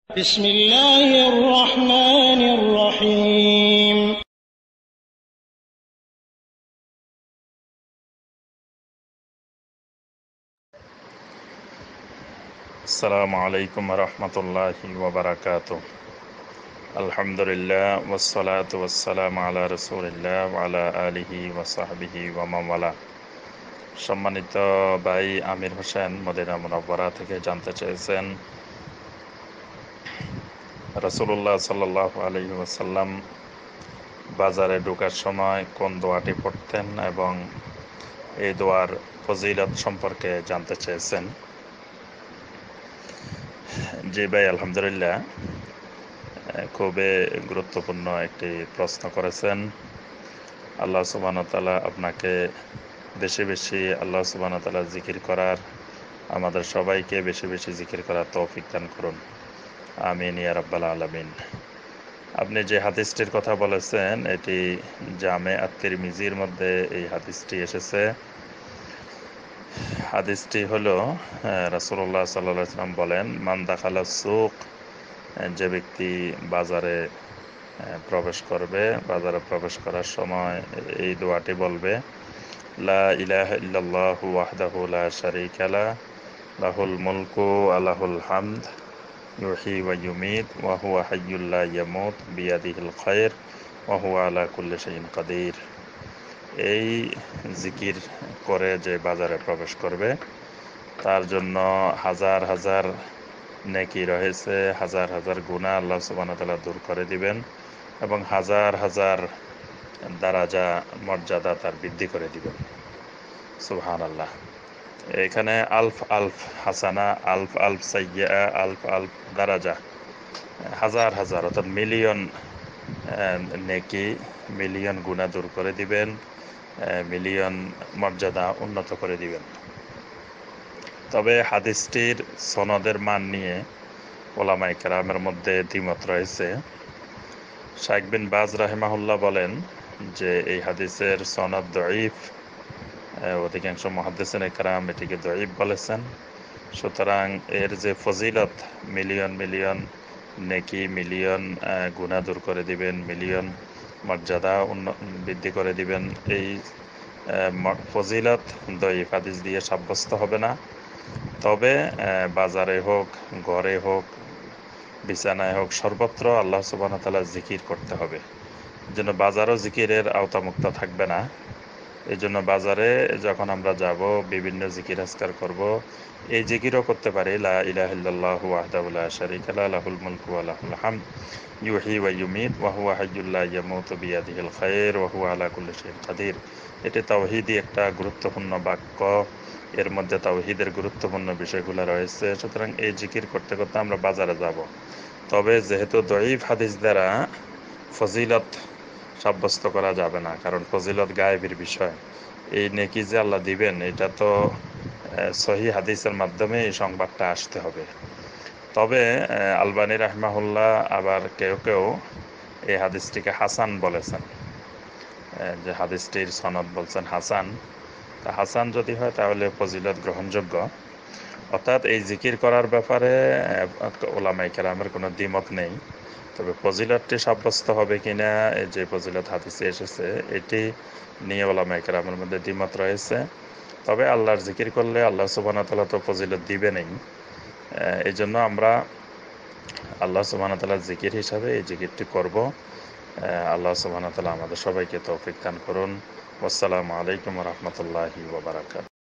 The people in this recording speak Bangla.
بسم الله الرحمن الرحيم আসসালামু আলাইকুম রহমতুল্লাহি ওয়াবারাকাতুহ। আলহামদুলিল্লাহ ওয়াসসালাতু ওয়াসসালামু আলা রাসূলিল্লাহ ওয়া আলা আলিহি ওয়া সাহবিহি ওয়া মান ওয়ালা। সম্মানিত ভাই আমির হোসেন মদিনা মুনাওয়ারা থেকে জানতে চেয়েছেন, রাসূলুল্লাহ সাল্লাল্লাহু আলাইহি ওয়াসাল্লাম বাজারে ঢোকার সময় কোন দোয়াটি পড়তেন এবং এই দোয়ার ফজিলত সম্পর্কে জানতে চেয়েছেন। জি ভাই, আলহামদুলিল্লাহ, খুবই গুরুত্বপূর্ণ একটি প্রশ্ন করেছেন। আল্লাহ সুবহানাহু ওয়া তাআলা আপনাকে বেশি বেশি আল্লাহ সুবহানাহু ওয়া তাআলা জিকির করার, আমাদের সবাইকে বেশি বেশি জিকির করার তৌফিক দান করুন। আমিন ইয়া রাব্বাল আলামিন। আপনি যে হাদিসটির কথা বলেছেন, এটি জামে আত-তিরমিজির মধ্যে এই হাদিসটি এসেছে। হাদিসটি হলো, রাসূলুল্লাহ সাল্লাল্লাহু আলাইহি ওয়াসাল্লাম বলেন, মান দাখালা সুক, যে ব্যক্তি বাজারে প্রবেশ করবে, বাজারে প্রবেশ করার সময় এই দোয়াটি বলবে, লা ইলাহা ইল্লাল্লাহু ওয়াহদাহু লা শারীকা লাহ, লাহুল মুলকু ওয়া লাহুল হামদ, ইউহয়ী ওয়া ইউমীত ওয়া হুয়া হাইয়্যুল লা ইয়ামুত বিয়াদিহিল খায়র ওয়া হুয়া আলা কুল্লি শাইইন কাদির। এই জিকির করে যে বাজারে প্রবেশ করবে, তার জন্য হাজার হাজার নেকি রয়েছে, হাজার হাজার গুনাহ আল্লাহ সুবহানাহু ওয়া তাআলা দূর করে দিবেন এবং হাজার হাজার দারাজা, মর্যাদা তার বৃদ্ধি করে দিবেন। সুবহানাল্লাহ। এখানে আলফ আলফ হাসানা, আলফ আলফ সাইয়্যা, আলফ আলফ দারাজা, হাজার হাজার অর্থাৎ মিলিয়ন নেকি, মিলিয়ন গুনাহ দূর করে দিবেন, মিলিয়ন মর্যাদা উন্নত করে দিবেন। তবে হাদিসটির সনদের মান নিয়ে ওলামায়ে কেরামের মধ্যে দ্বিমত রয়েছে। শাইখ বিন বাজ রাহিমাহুল্লাহ বলেন যে এই হাদিসের সনদ দঈফ। অধিকাংশ মুহাদ্দিসিনে কেরাম এটিকে দঈফ বলেছেন। সুতরাং এর যে ফজিলত, মিলিয়ন মিলিয়ন নেকি, মিলিয়ন গুনাহ দূর করে দিবেন, মিলিয়ন মর্যাদা বৃদ্ধি করে দিবেন, এই ফজিলত দঈফ হাদিস দিয়ে সাব্যস্ত হবে না। তবে বাজারে হোক, ঘরে হোক, বিছানায় হোক, সর্বত্র আল্লাহ সুবহানাহু ওয়া তাআলা জিকির করতে হবে। এজন্য বাজারও জিকিরের আওতামুক্ত থাকবে না। এই জন্য বাজারে যখন আমরা যাব, বিভিন্ন জিকির আজকার করব, এই জিকিরও করতে পারি, লা ইলাহা ইল্লাল্লাহু ওয়াহদাহু লা শারীকা লাহু লাহুল মুলকু ওয়া লাহুল হামদ, ইউহয়ী ওয়া ইউমীত ওয়া হুয়া হাইয়্যুল লা ইয়ামুতু বিয়াদিহিল খায়র ওয়া হুয়া আলা কুল্লি শাইইন কাদির। এটি তাওহীদি একটা গুরুত্বপূর্ণ বাক্য, এর মধ্যে তাওহীদের গুরুত্বপূর্ণ বিষয়গুলো রয়েছে। সুতরাং এই জিকির করতে করতে আমরা বাজারে যাব। তবে যেহেতু দঈফ হাদিস দ্বারা ফজিলত সাব্যস্ত করা যাবে না, কারণ ফজিলত গায়েবের বিষয়। এই নেকি যে আল্লাহ দিবেন, এটা তো সহিহ হাদিসের মাধ্যমে এই সংবাদটা আসতে হবে। তবে আলবানী রাহমাহুল্লাহ আবার কেউ কেউ এই হাদিসটিকে হাসান বলেছেন, যে হাদিসটির সনদ বলছেন হাসান। তা হাসান যদি হয় তাহলে ফজিলত গ্রহণযোগ্য। অর্থাৎ এই জিকির করার ব্যাপারে ওলামায়ে কেরামের কোনো দ্বিমত নেই। তবে ফজিলতটি সাব্যস্ত হবে কিনা, এই যে ফজিলত হাদিসে এসেছে, এটি নিয়ে ওলামায়ে কেরামের মধ্যে দ্বিমত রয়েছে। তবে আল্লাহর জিকির করলে আল্লাহ সুবহানাহু ওয়া তাআলা তো ফজিলত দিবেনই। এই জন্য আমরা আল্লাহ সুবহানাহু ওয়া তাআলার জিকির হিসাবে এই জিকিরটি করব। আল্লাহ সুবহানাহু ওয়া তাআলা আমাদের সবাইকে তৌফিক দান করুন। আসসালামু আলাইকুম ওয়া রাহমাতুল্লাহি ওয়া বারাকাতুহু।